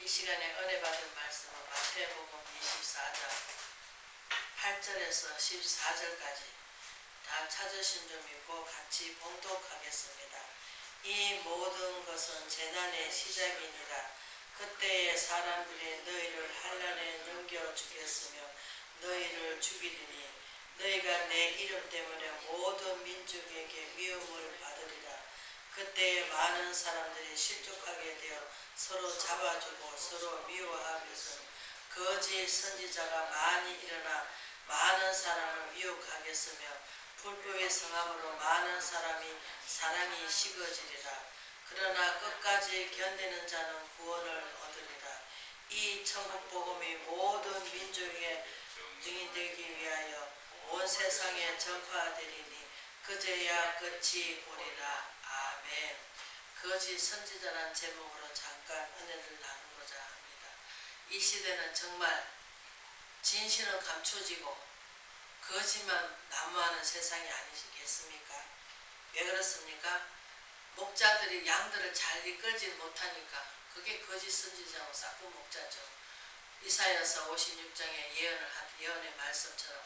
이 시간에 은혜 받은 말씀은 마태복음 24장 8절에서 14절까지 다 찾으신 줄 믿고 같이 봉독하겠습니다. 이 모든 것은 재난의 시작이니라. 그때에 사람들이 너희를 환난에 넘겨주겠으며 너희를 죽이리니 너희가 내 이름 때문에 모든 민족에게 미움을 받으리라. 그때에 많은 사람들이 실족하게 되어 서로 잡아주고 서로 미워하면서 거짓 선지자가 많이 일어나 많은 사람을 미혹하겠으며 불법의 성함으로 많은 사랑이 식어지리라. 그러나 끝까지 견디는 자는 구원을 얻으리라. 이 천국 복음이 모든 민족에 증인되기 위하여 온 세상에 전파되리니 그제야 끝이 오리라. 아멘. 거짓 선지자라는 제목으로 잠깐 은혜를 나누고자 합니다. 이 시대는 정말 진실은 감춰지고 거짓만 난무하는 세상이 아니시겠습니까? 왜 그렇습니까? 목자들이 양들을 잘 이끌지 못하니까 그게 거짓 선지자고 싹고 목자죠. 이사야서 56장의 예언의 말씀처럼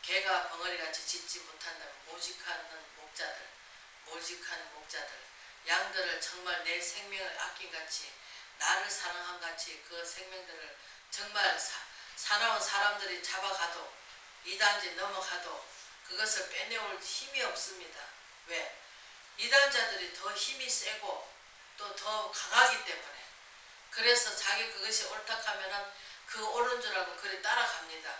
개가 벙어리같이 짖지 못한다면 모직한 목자들 양들을 정말 내 생명을 아낀같이 나를 사랑한같이 그 생명들을 정말 사나운 사람들이 잡아가도 이단지 넘어가도 그것을 빼내올 힘이 없습니다. 왜? 이단자들이 더 힘이 세고 또 더 강하기 때문에 그래서 자기 그것이 옳다하면은 그 옳은 줄 알고 그리 따라갑니다.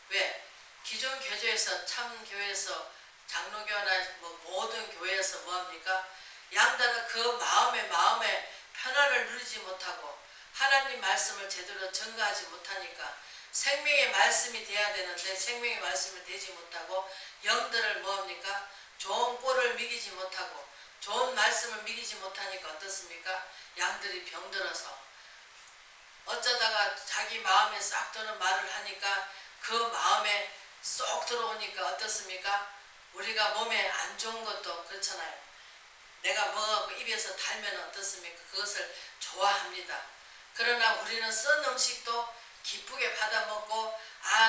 왜? 기존 교회에서 참 교회에서 장로교나 모든 교회에서 뭐합니까? 양들은 그 마음에 편안을 누리지 못하고 하나님 말씀을 제대로 전가하지 못하니까 생명의 말씀이 돼야 되는데 생명의 말씀을 되지 못하고 영들을 뭐합니까? 좋은 꼴을 미기지 못하고 좋은 말씀을 미기지 못하니까 어떻습니까? 양들이 병들어서 어쩌다가 자기 마음에 싹 드는 말을 하니까 그 마음에 쏙 들어오니까 어떻습니까? 우리가 몸에 안 좋은 것도 그렇잖아요. 내가 먹어갖고 입에서 달면 어떻습니까? 그것을 좋아합니다. 그러나 우리는 쓴 음식도 기쁘게 받아먹고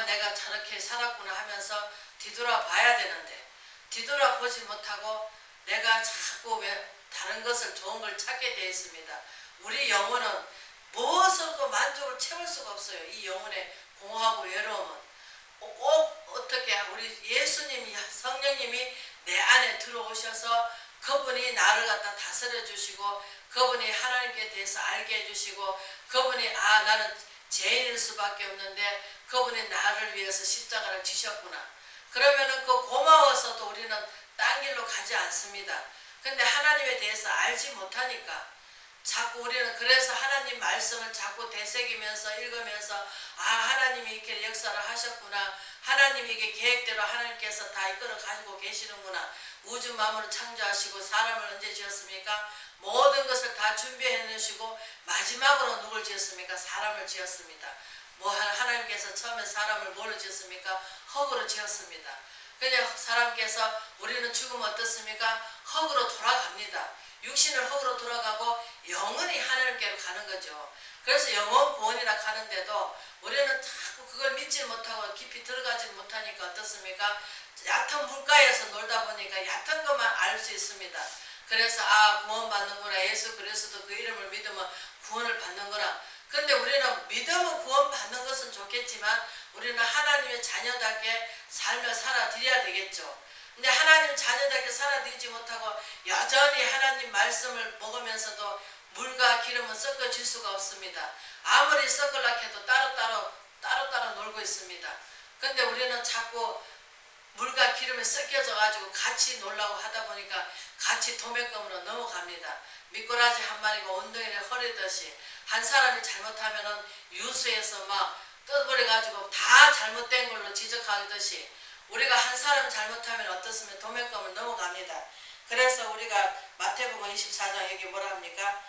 내가 저렇게 살았구나 하면서 뒤돌아봐야 되는데 뒤돌아보지 못하고 내가 자꾸 왜 다른 것을 좋은 걸 찾게 되어 있습니다. 우리 영혼은 무엇으로도 만족을 채울 수가 없어요. 이 영혼의 공허하고 외로움은 꼭 어떻게 우리 예수님이 성령님이 내 안에 들어오셔서 그분이 나를 갖다 다스려 주시고 그분이 하나님께 대해서 알게 해주시고 그분이 나는 죄인일 수밖에 없는데 그분이 나를 위해서 십자가를 지셨구나. 그러면은 그 고마워서도 우리는 딴 길로 가지 않습니다. 근데 하나님에 대해서 알지 못하니까 자꾸 우리는 그래서 하나님 말씀을 자꾸 되새기면서 읽으면서 하나님이 이렇게 역사를 하셨구나. 하나님이 이게 계획대로 하나님께서 다 이끌어 가지고 계시는구나. 우주 만물을 창조하시고 사람을 언제 지었습니까? 모든 것을 다 준비해 놓으시고 마지막으로 누굴 지었습니까? 사람을 지었습니다. 하나님께서 처음에 사람을 뭘로 지었습니까? 흙으로 지었습니다. 그냥 사람께서 우리는 죽으면 어떻습니까? 흙으로 돌아갑니다. 육신은 흙으로 돌아가고 영원히 하나님께로 가는 거죠. 그래서 영원 구원이라 가는데도 우리는 자꾸 그걸 믿지 못하고 깊이 들어가지 못하니까 어떻습니까? 얕은 물가에서 놀다 보니까 얕은 것만 알 수 있습니다. 그래서 구원 받는구나. 예수 그리스도 그 이름을 믿으면 구원을 받는구나. 근데 우리는 믿으면 구원 받는 것은 좋겠지만 우리는 하나님의 자녀답게 삶을 살아드려야 되겠죠. 근데 하나님 자녀답게 살아들이지 못하고 여전히 하나님 말씀을 먹으면서도 물과 기름은 섞어질 수가 없습니다. 아무리 섞으려고 해도 따로따로 놀고 있습니다. 근데 우리는 자꾸 물과 기름에 섞여져 가지고 같이 놀라고 하다 보니까 같이 도매금으로 넘어갑니다. 미꾸라지 한 마리가 온덩이를 허리듯이 한 사람이 잘못하면은 유수에서 막 떠버려 가지고 다 잘못된 걸로 지적하듯이 우리가 한 사람 잘못하면 어떻습니까? 도매금을 넘어갑니다. 그래서 우리가 마태복음 24장 여기 뭐라 합니까?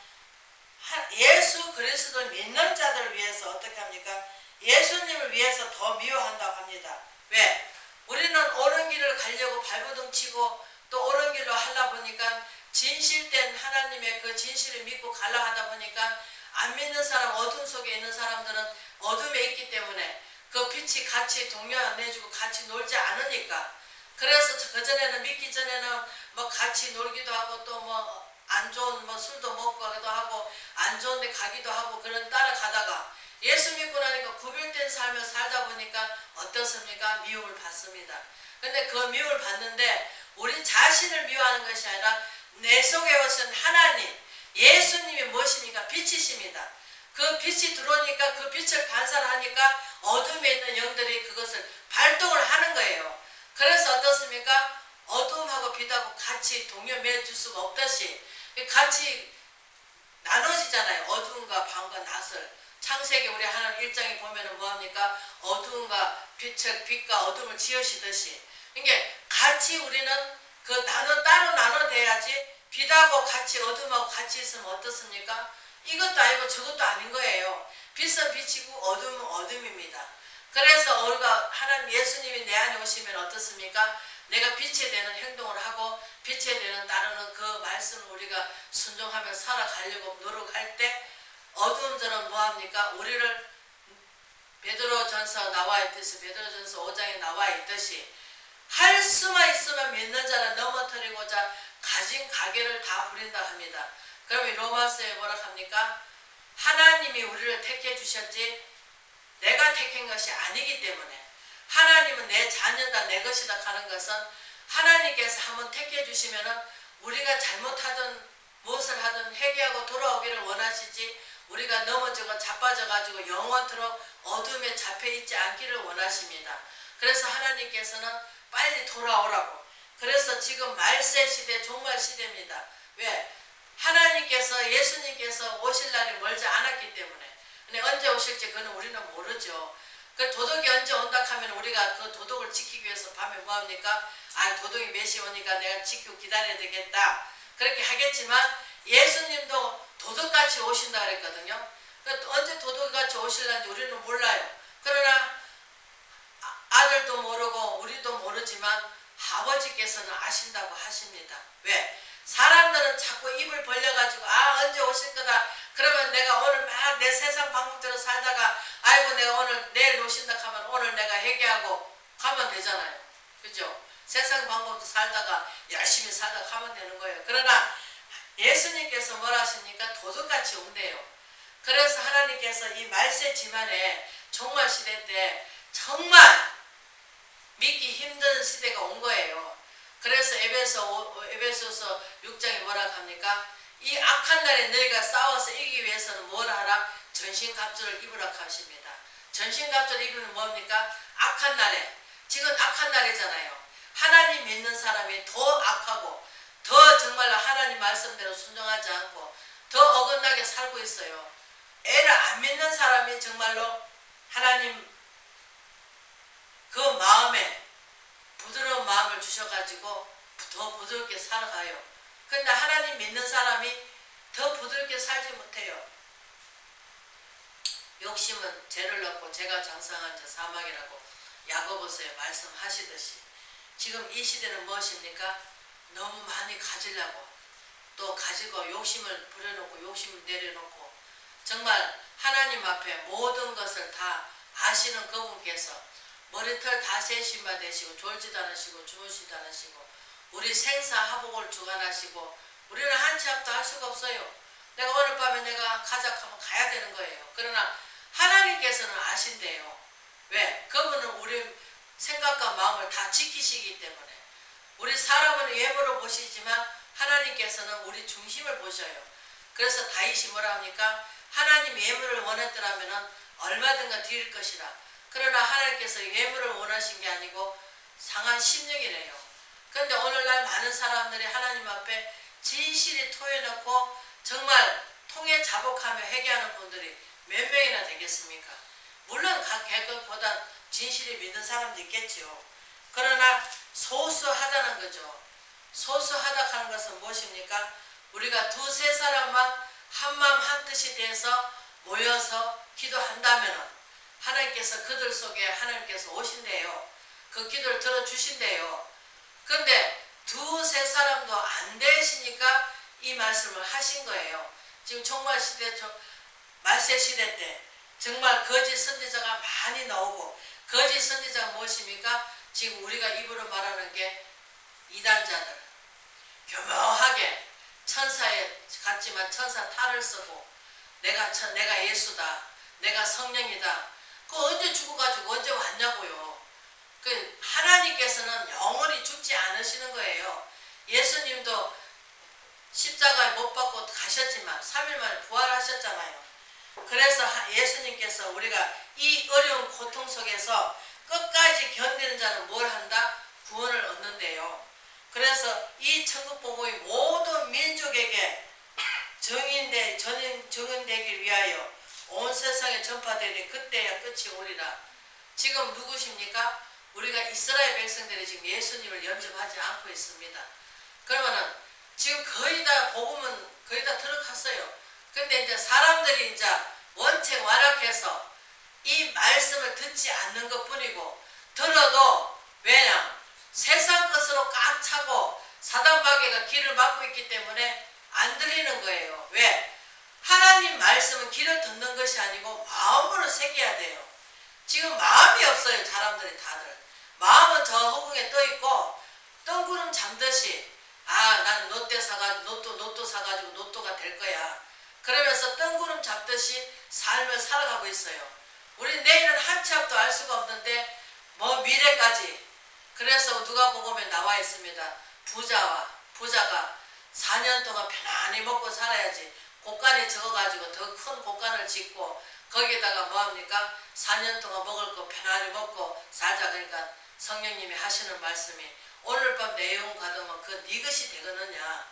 예수 그리스도를 믿는 자들을 위해서 어떻게 합니까? 예수님을 위해서 더 미워한다고 합니다. 왜? 우리는 옳은 길을 가려고 발버둥 치고 또 옳은 길로 하려 보니까 진실된 하나님의 그 진실을 믿고 가려 하다 보니까 안 믿는 사람, 어둠 속에 있는 사람들은 어둠에 있기 때문에 그 빛이 같이 동료 안 내주고 같이 놀지 않으니까. 그래서 그전에는 믿기 전에는 뭐 같이 놀기도 하고 또 뭐 안 좋은 뭐 술도 먹고 가기도 하고 안 좋은 데 가기도 하고 그런 따라가다가 예수 믿고 나니까 구별된 삶을 살다 보니까 어떻습니까? 미움을 받습니다. 근데 그 미움을 받는데 우리 자신을 미워하는 것이 아니라 내 속에 오신 하나님, 예수님이 무엇입니까? 빛이십니다. 그 빛이 들어오니까 그 빛을 반사하니까 어둠에 있는 영들이 그것을 발동을 하는 거예요. 그래서 어떻습니까? 어둠하고 빛하고 같이 동요 맺을 수가 없듯이 같이 나눠지잖아요. 어둠과 밤과 낮을. 창세기 우리 하나님 1장에 보면은 뭐합니까? 어둠과 빛과 어둠을 지으시듯이. 그러니까 같이 우리는 그 따로 나눠돼야지 빛하고 같이 어둠하고 같이 있으면 어떻습니까? 이것도 아니고 저것도 아닌 거예요. 빛은 빛이고 어둠은 어둠입니다. 그래서 우리가 하나님 예수님이 내 안에 오시면 어떻습니까? 내가 빛에 대한 행동을 하고 빛에 대한 따르는 그 말씀을 우리가 순종하며 살아가려고 노력할 때 어두움들은 뭐합니까? 우리를 베드로전서 나와 있듯이 베드로전서 5장에 나와 있듯이 할 수만 있으면 믿는 자를 넘어뜨리고자 가진 가계를 다 부린다 합니다. 그러면 로마서에 뭐라 합니까? 하나님이 우리를 택해 주셨지 내가 택한 것이 아니기 때문에 하나님은 내 자녀다 내 것이다 하는 것은 하나님께서 한번 택해 주시면은 우리가 잘못하든 무엇을 하든 회개하고 돌아오기를 원하시지 우리가 넘어져가 자빠져 가지고 영원토록 어둠에 잡혀 있지 않기를 원하십니다. 그래서 하나님께서는 빨리 돌아오라고. 그래서 지금 말세 시대 종말 시대입니다. 왜? 하나님께서 예수님께서 오실 날이 멀지 않았기 때문에. 근데 언제 오실지 그는 우리는 모르죠. 그 도둑이 언제 온다 하면 우리가 그 도둑을 지키기 위해서 밤에 뭐합니까? 아 도둑이 몇 시 오니까 내가 지키고 기다려야 되겠다. 그렇게 하겠지만 예수님도 도둑같이 오신다 그랬거든요. 언제 도둑같이 오실는지 우리는 몰라요. 그러나 아들도 모르고 우리도 모르지만 아버지께서는 아신다고 하십니다. 왜? 사람들은 자꾸 입을 벌려가지고 언제 오실 거다. 그러면 내가 오늘 막 내 세상 방법대로 살다가 아이고 내가 오늘 내일 오신다 하면 오늘 내가 회개하고 가면 되잖아요. 그죠? 세상 방법도 살다가 열심히 살다가 가면 되는 거예요. 그러나 예수님께서 뭐라 하십니까? 도둑같이 온대요. 그래서 하나님께서 이 말세 지만에 종말 시대 때 정말 믿기 힘든 시대가 온 거예요. 그래서 에베소서 6장에 뭐라 합니까? 이 악한 날에 너희가 싸워서 이기기 위해서는 뭐라 하라? 전신갑주를 입으라 하십니다. 전신갑주를 입으면 뭡니까? 악한 날에. 지금 악한 날이잖아요. 하나님 믿는 사람이 더 악하고 더 정말로 하나님 말씀대로 순종하지 않고 더 어긋나게 살고 있어요. 애를 안 믿는 사람이 정말로 하나님 그 마음에 부드러운 마음을 주셔가지고 더 부드럽게 살아가요. 그런데 하나님 믿는 사람이 더 부드럽게 살지 못해요. 욕심은 죄를 넣고 죄가 장성한 자 사망이라고 야고보서에 말씀하시듯이 지금 이 시대는 무엇입니까? 너무 많이 가지려고 또 가지고 욕심을 부려놓고 욕심을 내려놓고 정말 하나님 앞에 모든 것을 다 아시는 그분께서 머리털 다 세신 바 되시고 졸지도 않으시고 주무시지도 않으시고 우리 생사화복을 주관하시고 우리는 한 치 앞도 할 수가 없어요. 내가 오늘 밤에 내가 가자 하면 가야 되는 거예요. 그러나 하나님께서는 아신대요. 왜? 그분은 우리 생각과 마음을 다 지키시기 때문에 우리 사람은 외모로 보시지만 하나님께서는 우리 중심을 보셔요. 그래서 다윗이 뭐라 합니까? 하나님 외모를 원했더라면 얼마든가 드릴 것이라. 그러나 하나님께서 외모를 원하신 게 아니고 상한 심령이래요. 그런데 오늘날 많은 사람들이 하나님 앞에 진실이 토해놓고 정말 통해 자복하며 회개하는 분들이 몇 명이나 되겠습니까? 물론 각 개그보다 진실이 믿는 사람도 있겠죠. 그러나 소수하다는 거죠. 소수하다 하는 것은 무엇입니까? 우리가 두세 사람만 한마음 한뜻이 돼서 모여서 기도한다면 하나님께서 그들 속에 하나님께서 오신대요. 그 기도를 들어주신대요. 그런데 두세 사람도 안 되시니까 이 말씀을 하신 거예요. 지금 종말 시대 말세 시대 때 정말 거짓 선지자가 많이 나오고, 거짓 선지자가 무엇입니까? 지금 우리가 입으로 말하는 게 이단자들, 교묘하게 천사에 같지만 천사 탈을 쓰고 내가 예수다, 내가 성령이다. 그 언제 죽어가지고 언제 왔냐고요. 그 하나님께서는 영원히 죽지 않으시는 거예요. 예수님도 십자가에 못 박고 가셨지만 3일 만에 부활하셨잖아요. 그래서 예수님께서 우리가 이 어려운 고통 속에서 끝까지 견디는 자는 뭘 한다? 구원을 얻는데요. 그래서 이 천국복음이 모든 민족에게 정인되기 위하여 온 세상에 전파되니 그때야 끝이 오리라. 지금 누구십니까? 우리가 이스라엘 백성들이 지금 예수님을 영접하지 않고 있습니다. 그러면은 지금 거의 다 복음은 거의 다 들어갔어요. 근데 이제 사람들이 이제 원체 완악해서 이 말씀을 듣지 않는 것 뿐이고, 들어도 왜냐? 세상 것으로 꽉 차고 사단마귀가 귀를 막고 있기 때문에 안 들리는 거예요. 왜? 하나님 말씀은 귀를 듣는 것이 아니고 마음으로 새겨야 돼요. 지금 마음이 없어요. 사람들이 다들 마음은 저 허공에 떠 있고 뜬구름 잠듯이, 나는 로또 사가지고 로또가 될 거야, 그러면서 뜬구름 잡듯이 삶을 살아가고 있어요. 우리 내일은 한 치 앞도 알 수가 없는데 뭐 미래까지. 그래서 누가복음에 나와 있습니다. 부자가 4년 동안 편안히 먹고 살아야지 곡간에 적어가지고 더 큰 곡간을 짓고 거기다가 뭐합니까? 4년 동안 먹을 거 편안히 먹고 살자. 그러니까 성령님이 하시는 말씀이 오늘 밤 내 영혼 가득하면 그 네 것이 되거느냐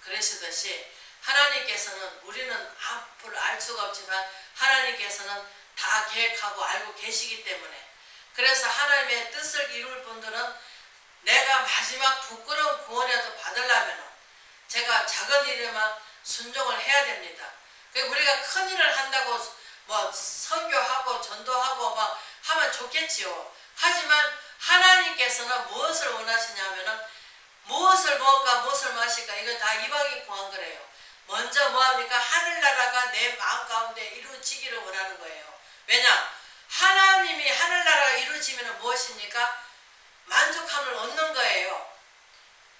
그러시듯이, 하나님께서는 우리는 앞을 알 수가 없지만 하나님께서는 다 계획하고 알고 계시기 때문에, 그래서 하나님의 뜻을 이룰 분들은 내가 마지막 부끄러운 구원이라도 받으려면 제가 작은 일에만 순종을 해야 됩니다. 우리가 큰 일을 한다고 뭐 선교하고 전도하고 막 하면 좋겠지요. 하지만 하나님께서는 무엇을 원하시냐면은 무엇을 먹을까 무엇을 마실까 이거 다 이방인 구한 거래요. 먼저 뭐합니까? 하늘나라가 내 마음 가운데 이루어지기를 원하는 거예요. 왜냐? 하나님이 하늘나라가 이루어지면 무엇입니까? 만족함을 얻는 거예요.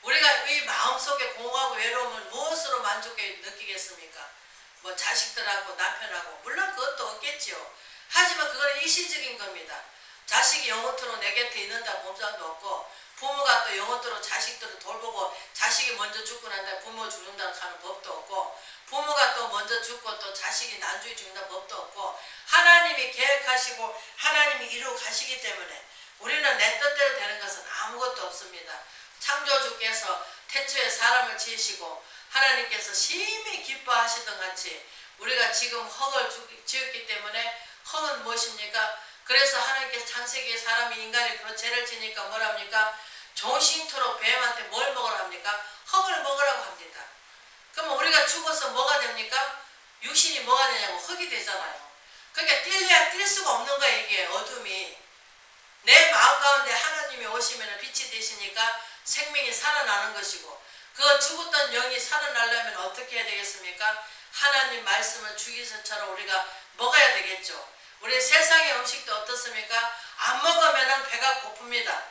우리가 이 마음속에 공허하고 외로움을 무엇으로 만족해 느끼겠습니까? 뭐 자식들하고 남편하고, 물론 그것도 없겠지요. 하지만 그건 일시적인 겁니다. 자식이 영원토로 내 곁에 있는다 보장도 없고, 부모가 또 영원토로 자식들을 돌보고 자식이 먼저 죽고 난 다음에 부모 죽는다는 하는 법도 없고, 부모가 또 먼저 죽고 또 자식이 난중에 죽는다는 법도 없고, 하나님이 계획하시고 하나님이 이루어 가시기 때문에 우리는 내 뜻대로 되는 것은 아무것도 없습니다. 창조주께서 태초에 사람을 지으시고 하나님께서 심히 기뻐하시던 같이 우리가 지금 흙을 지었기 때문에, 흙은 무엇입니까? 그래서 하나님께서 창세기에 사람이 인간이 그 죄를 지니까 뭐랍니까? 종신토록 뱀한테 뭘 먹으라 합니까? 흙을 먹으라고 합니다. 그러면 우리가 죽어서 뭐가 됩니까? 육신이 뭐가 되냐고, 흙이 되잖아요. 그러니까 뛸래야 뛸 수가 없는 거예요. 이게 어둠이 내 마음 가운데 하나님이 오시면 빛이 되시니까 생명이 살아나는 것이고, 그 죽었던 영이 살아나려면 어떻게 해야 되겠습니까? 하나님 말씀을 주기서처럼 우리가 먹어야 되겠죠. 우리 세상의 음식도 어떻습니까? 안 먹으면 배가 고픕니다.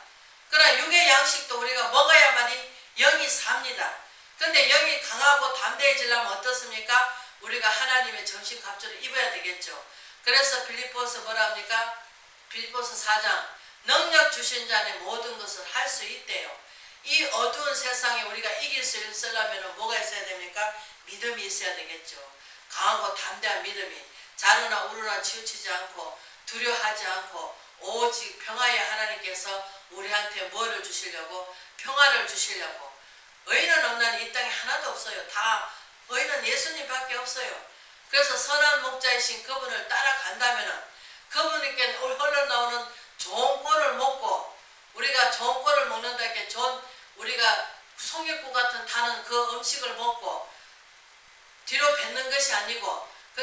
그러나 육의 양식도 우리가 먹어야만이 영이 삽니다. 근데 영이 강하고 담대해지려면 어떻습니까? 우리가 하나님의 정신갑주를 입어야 되겠죠. 그래서 빌립보서 뭐라 합니까? 빌립보서 4장, 능력 주신 자는 모든 것을 할 수 있대요. 이 어두운 세상에 우리가 이길 수 있으려면 뭐가 있어야 됩니까? 믿음이 있어야 되겠죠. 강하고 담대한 믿음이 자르나 우르나 치우치지 않고 두려워하지 않고 오직 평화의 하나님께서 우리한테 뭐를 주시려고? 평화를 주시려고. 의인은 없나니 이 땅에 하나도 없어요. 다 의인은 예수님밖에 없어요. 그래서 선한 목자이신 그분을 따라간다면 그분께 흘러나오는 좋은 꼴을 먹고, 우리가 좋은 꼴을 먹는다 이렇게 좋은, 우리가 송이국 같은 타는 그 음식을 먹고 뒤로 뱉는 것이 아니고 그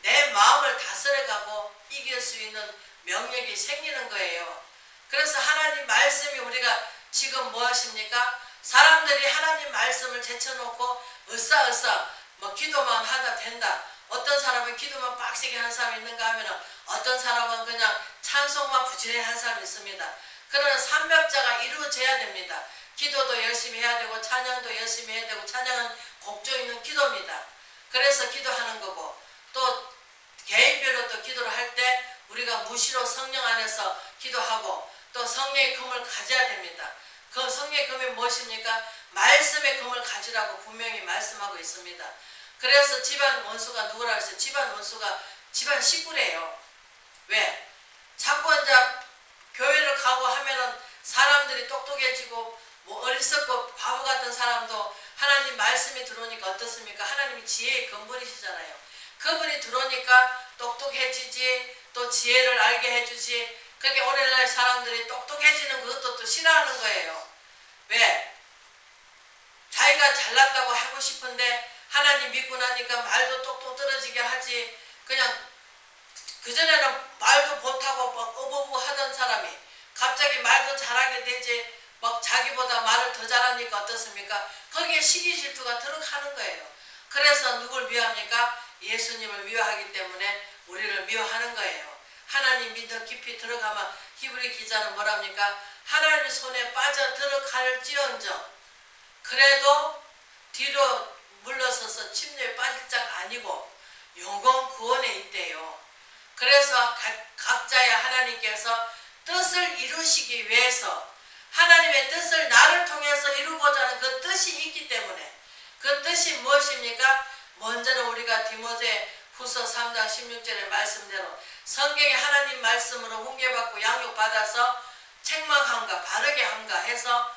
내 마음을 다스려가고 이길 수 있는 명령이 생기는 거예요. 그래서 하나님 말씀이 우리가 지금 뭐 하십니까? 사람들이 하나님 말씀을 제쳐놓고 으쌰으쌰 뭐 기도만 하다 된다. 어떤 사람은 기도만 빡세게 하는 사람이 있는가 하면 어떤 사람은 그냥 찬송만 부지런히 하는 사람이 있습니다. 그러나 삼벽자가 이루어져야 됩니다. 기도도 열심히 해야 되고 찬양도 열심히 해야 되고 찬양은 곡조 있는 기도입니다. 그래서 기도하는 거고 또 개인별로 또 기도를 할 때 우리가 무시로 성령 안에서 기도하고 또 성령의 금을 가져야 됩니다. 그 성령의 금이 무엇입니까? 말씀의 금을 가지라고 분명히 말씀하고 있습니다. 그래서 집안 원수가 누구라고 했어요? 집안 원수가 집안 식구래요. 왜? 자꾸 이제 교회를 가고 하면은 사람들이 똑똑해지고 뭐 어리석고 바보 같은 사람도 하나님 말씀이 들어오니까 어떻습니까? 하나님이 지혜의 근본이시잖아요. 그분이 들어오니까 똑똑해지지 또 지혜를 알게 해주지. 그게 오늘날 사람들이 똑똑해지는 그것도 또 싫어하는 거예요. 왜? 자기가 잘났다고 하고 싶은데 하나님 믿고 나니까 말도 똑똑 떨어지게 하지. 그냥 그전에는 말도 못하고 막 어버부 하던 사람이 갑자기 말도 잘하게 되지. 막 자기보다 말을 더 잘하니까 어떻습니까? 거기에 시기 질투가 들어가는 거예요. 그래서 누굴 미워합니까? 예수님을 미워하기 때문에 우리를 미워하는 거예요. 하나님 믿음 깊이 들어가면 히브리 기자는 뭐랍니까? 하나님 손에 빠져 들어갈지언정 그래도 뒤로 물러서서 침례에 빠질 자가 아니고 영원 구원에 있대요. 그래서 각자의 하나님께서 뜻을 이루시기 위해서 하나님의 뜻을 나를 통해서 이루고자 하는 그 뜻이 있기 때문에 그 뜻이 무엇입니까? 먼저는 우리가 디모데 후서 3장 16절의 말씀대로 성경의 하나님 말씀으로 훈계받고 양육받아서 책망함과 바르게 함과 해서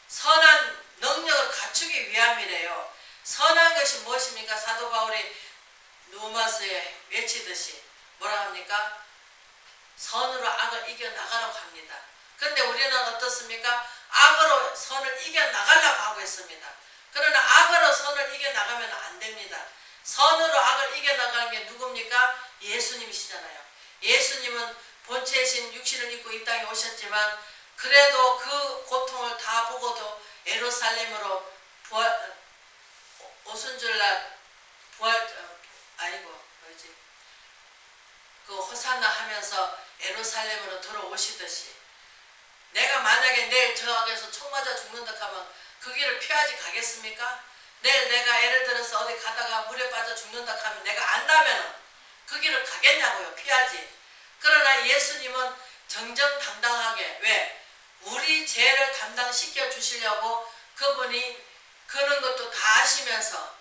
선한 능력을 갖추기 위함이래요. 선한 것이 무엇입니까? 사도 바울이 로마서에 외치듯이 뭐라 합니까? 선으로 악을 이겨나가라고 합니다. 그런데 우리는 어떻습니까? 악으로 선을 이겨나가려고 하고 있습니다. 그러나 악으로 선을 이겨나가면 안 됩니다. 선으로 악을 이겨나가는 게 누굽니까? 예수님이시잖아요. 예수님은 본체이신 육신을 입고 이 땅에 오셨지만 그래도 그 고통을 다 보고도 예루살렘으로 오순절날 그 호산나 하면서 예루살렘으로 들어오시듯이 내가 만약에 내일 저기에서 총 맞아 죽는다 하면 그 길을 피하지 가겠습니까? 내일 내가 예를 들어서 어디 가다가 물에 빠져 죽는다 하면 내가 안다면 그 길을 가겠냐고요. 피하지. 그러나 예수님은 정정당당하게 왜? 우리 죄를 담당시켜 주시려고 그분이 그런 것도 다 아시면서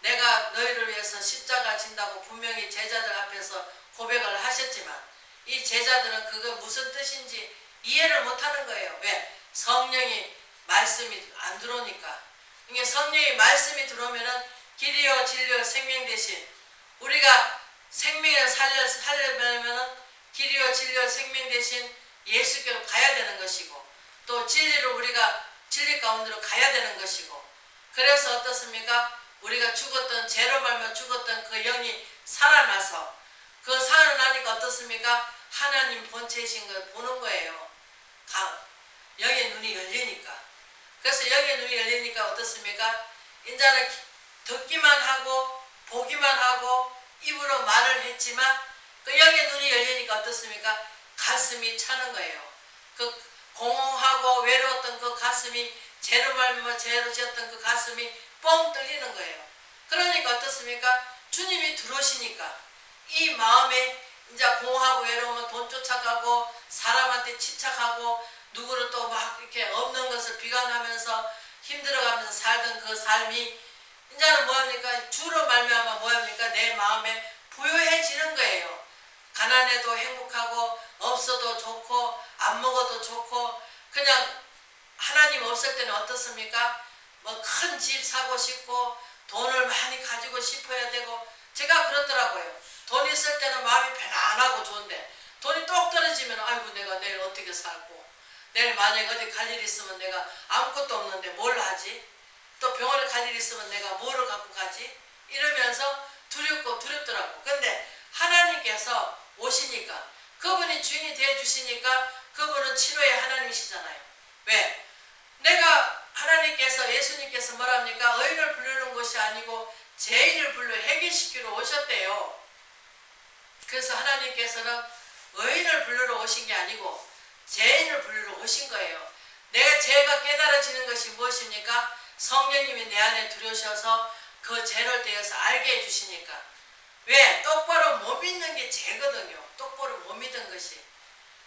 내가 너희를 위해서 십자가 진다고 분명히 제자들 앞에서 고백을 하셨지만 이 제자들은 그거 무슨 뜻인지 이해를 못하는 거예요. 왜? 성령이 말씀이 안 들어오니까. 이게 성령의 말씀이 들어오면은 길이요 진리요 생명 대신 우리가 생명을 살려면은 길이요 진리요 생명 대신 예수께로 가야 되는 것이고 또 진리로 우리가 진리 가운데로 가야 되는 것이고 그래서 어떻습니까? 우리가 죽었던 죄로 말며 죽었던 그 영이 살아나서 그 살아나니까 어떻습니까? 하나님 본체이신 걸 보는 거예요. 영의 눈이 열리니까. 그래서 영의 눈이 열리니까 어떻습니까? 이제는 듣기만 하고 보기만 하고 입으로 말을 했지만 그 영의 눈이 열리니까 어떻습니까? 가슴이 차는 거예요. 그 공허하고 외로웠던 그 가슴이 죄로 말며 죄로 지었던 그 가슴이 뻥 뚫리는 거예요. 그러니까 어떻습니까? 주님이 들어오시니까 이 마음에 이제 공허하고 외로우면 돈 쫓아가고 사람한테 집착하고 누구를 또 막 이렇게 없는 것을 비관하면서 힘들어가면서 살던 그 삶이 이제는 뭐합니까? 주로 말미암아 뭐합니까? 내 마음에 부유해지는 거예요. 가난해도 행복하고 없어도 좋고 안 먹어도 좋고 그냥 하나님 없을 때는 어떻습니까? 뭐 큰 집 사고 싶고 돈을 많이 가지고 싶어야 되고 제가 그렇더라고요. 돈 있을 때는 마음이 편안하고 좋은데 돈이 똑 떨어지면 아이고 내가 내일 어떻게 살고 내일 만약에 어디 갈 일 있으면 내가 아무것도 없는데 뭘 하지? 또 병원에 갈 일 있으면 내가 뭐를 갖고 가지? 이러면서 두렵더라고. 근데 하나님께서 오시니까 그분이 주인이 되어 주시니까 그분은 치료의 하나님이시잖아요. 왜? 내가 하나님께서 예수님께서 뭐랍니까? 의인을 부르는 것이 아니고 죄인을 불러 해결시키러 오셨대요. 그래서 하나님께서는 의인을 부르러 오신 게 아니고 죄인을 부르러 오신 거예요. 내가 죄가 깨달아지는 것이 무엇입니까? 성령님이 내 안에 들어오셔서 그 죄를 대해서 알게 해주시니까. 왜? 똑바로 못 믿는 게 죄거든요. 똑바로 못 믿은 것이.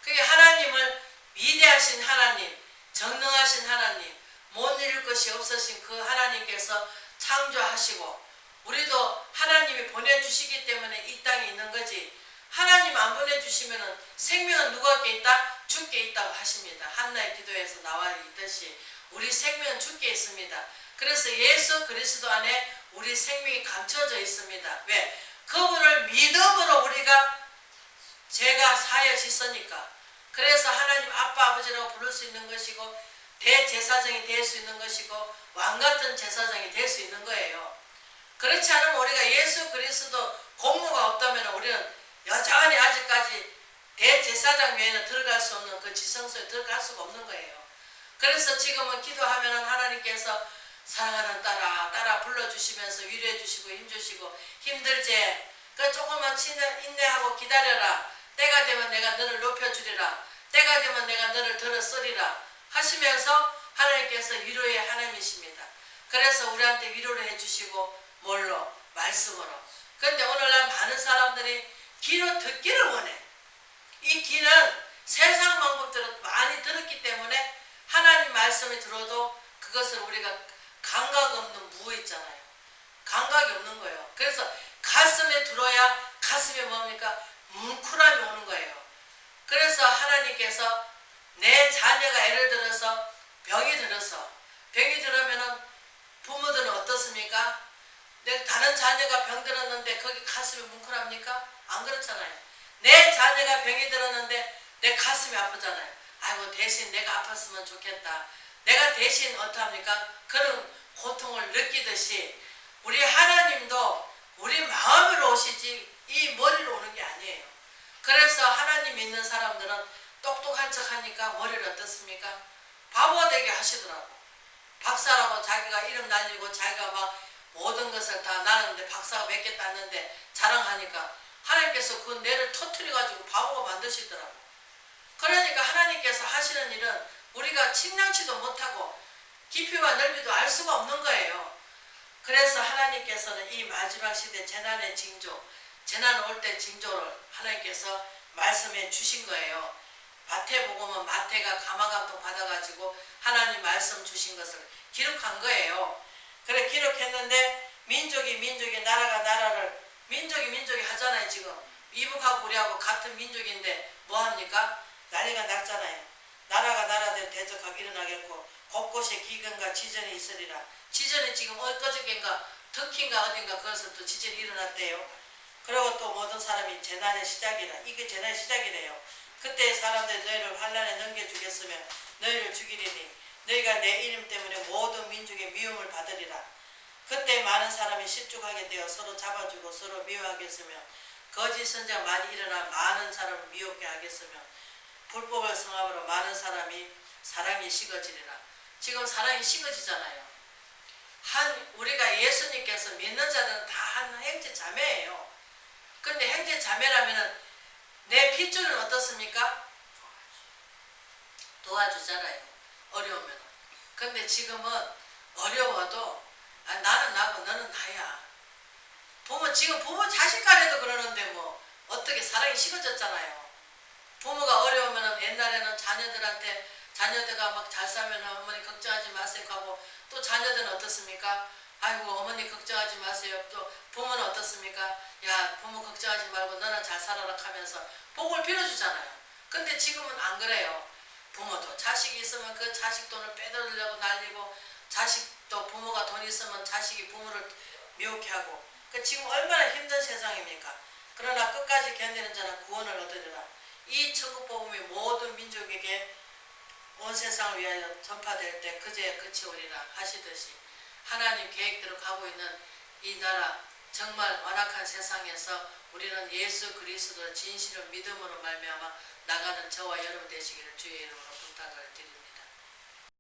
그게 하나님을 위대하신 하나님, 전능하신 하나님, 못 이룰 것이 없으신 그 하나님께서 창조하시고 우리도 하나님이 보내주시기 때문에 이 땅에 있는 거지. 하나님 안 보내주시면 생명은 누구에게 있다? 주께 있다고 하십니다. 한나의 기도에서 나와 있듯이 우리 생명은 주께 있습니다. 그래서 예수 그리스도 안에 우리 생명이 감춰져 있습니다. 왜? 그분을 믿음으로 우리가 죄가 사여졌으니까. 그래서 하나님 아빠 아버지라고 부를 수 있는 것이고 대제사장이 될 수 있는 것이고 왕같은 제사장이 될 수 있는 거예요. 그렇지 않으면 우리가 예수 그리스도 공로가 없다면 우리는 여전히 아직까지 대제사장 외에는 들어갈 수 없는 그 지성소에 들어갈 수가 없는 거예요. 그래서 지금은 기도하면 하나님께서 사랑하는 딸아 불러주시면서 위로해 주시고 힘주시고 힘들지? 그 조금만 인내하고 기다려라. 때가 되면 내가 너를 높여주리라. 때가 되면 내가 너를 들어쓰리라 하시면서 하나님께서 위로의 하나님이십니다. 그래서 우리한테 위로를 해주시고 뭘로? 말씀으로. 그런데 오늘날 많은 사람들이 귀로 듣기를 원해. 이 귀는 세상 방법대로 많이 들었기 때문에 하나님 말씀이 들어도 그것을 우리가 감각 없는 무어 있잖아요. 감각이 없는 거예요. 그래서 가슴에 들어야 가슴에 뭡니까? 뭉클함이 오는 거예요. 그래서 하나님께서 내 자녀가 예를 들어서 병이 들으면은 부모들은 어떻습니까? 다른 자녀가 병 들었는데 거기 가슴이 뭉클합니까? 안 그렇잖아요. 내 자녀가 병이 들었는데 내 가슴이 아프잖아요. 아이고 대신 내가 아팠으면 좋겠다. 내가 대신 어떡합니까? 그런 고통을 느끼듯이 우리 하나님도 우리 마음으로 오시지 이 머리로 오는 게 아니에요. 그래서 하나님 믿는 사람들은 똑똑한 척 하니까 머리를 어떻습니까? 바보 되게 하시더라고. 박사라고 자기가 이름 날리고 자기가 막 모든 것을 다 나는데 박사가 몇 개 땄는데 자랑하니까 하나님께서 그 뇌를 터뜨려가지고 바보가 만드시더라고. 그러니까 하나님께서 하시는 일은 우리가 측량치도 못하고 깊이와 넓이도 알 수가 없는 거예요. 그래서 하나님께서는 이 마지막 시대 재난의 징조, 재난 올 때 징조를 하나님께서 말씀해 주신 거예요. 마태복음은 마태가 감화감동 받아가지고 하나님 말씀 주신 것을 기록한 거예요. 그래 기록했는데 민족이 나라가 나라를 민족이 하잖아요. 지금 이북하고 우리하고 같은 민족인데 뭐합니까? 난리가 났잖아요. 나라가 나라대로 대적하게 일어나겠고 곳곳에 기근과 지전이 있으리라. 지전이 지금 엊그저께인가 터키인가 어딘가 거기서 또 지전이 일어났대요. 그리고 또 모든 사람이 재난의 시작이라. 이게 재난의 시작이래요. 그때 사람들이 너희를 환난에 넘겨주겠으면 너희를 죽이리니 너희가 내 이름 때문에 모든 민족의 미움을 받으리라. 그때 많은 사람이 실족하게 되어 서로 잡아주고 서로 미워하겠으며 거짓 선지자 많이 일어나 많은 사람을 미혹게 하겠으며 불법을 성함으로 많은 사랑이 식어지리라. 지금 사랑이 식어지잖아요. 우리가 예수님께서 믿는 자들은 다 한 형제 자매예요. 근데 형제 자매라면 내 핏줄은 어떻습니까? 도와주잖아요. 어려우면. 근데 지금은 어려워도 나는 나고 너는 나야. 지금 부모 자식 간에도 그러는데 뭐 어떻게 사랑이 식어졌잖아요. 부모가 어려우면 옛날에는 자녀들가 막 잘 살면 어머니 걱정하지 마세요 하고 또 자녀들은 어떻습니까? 아이고 어머니 걱정하지 마세요. 또 부모는 어떻습니까? 야 부모 걱정하지 말고 너나 잘 살아라 하면서 복을 빌어주잖아요. 근데 지금은 안 그래요. 부모도 자식이 있으면 그 자식 돈을 빼돌리려고 날리고 자식도 부모가 돈 있으면 자식이 부모를 미혹해 하고 지금 얼마나 힘든 세상입니까? 그러나 끝까지 견디는 자는 구원을 얻으리라. 이 천국복음이 모든 민족에게 온 세상을 위하여 전파될 때 그제야 끝이 오리라 하시듯이 하나님 계획대로 가고 있는 이 나라 정말 완악한 세상에서 우리는 예수 그리스도 진실을 믿음으로 말미암아 나가는 저와 여러분 되시기를 주의 이름으로 부탁을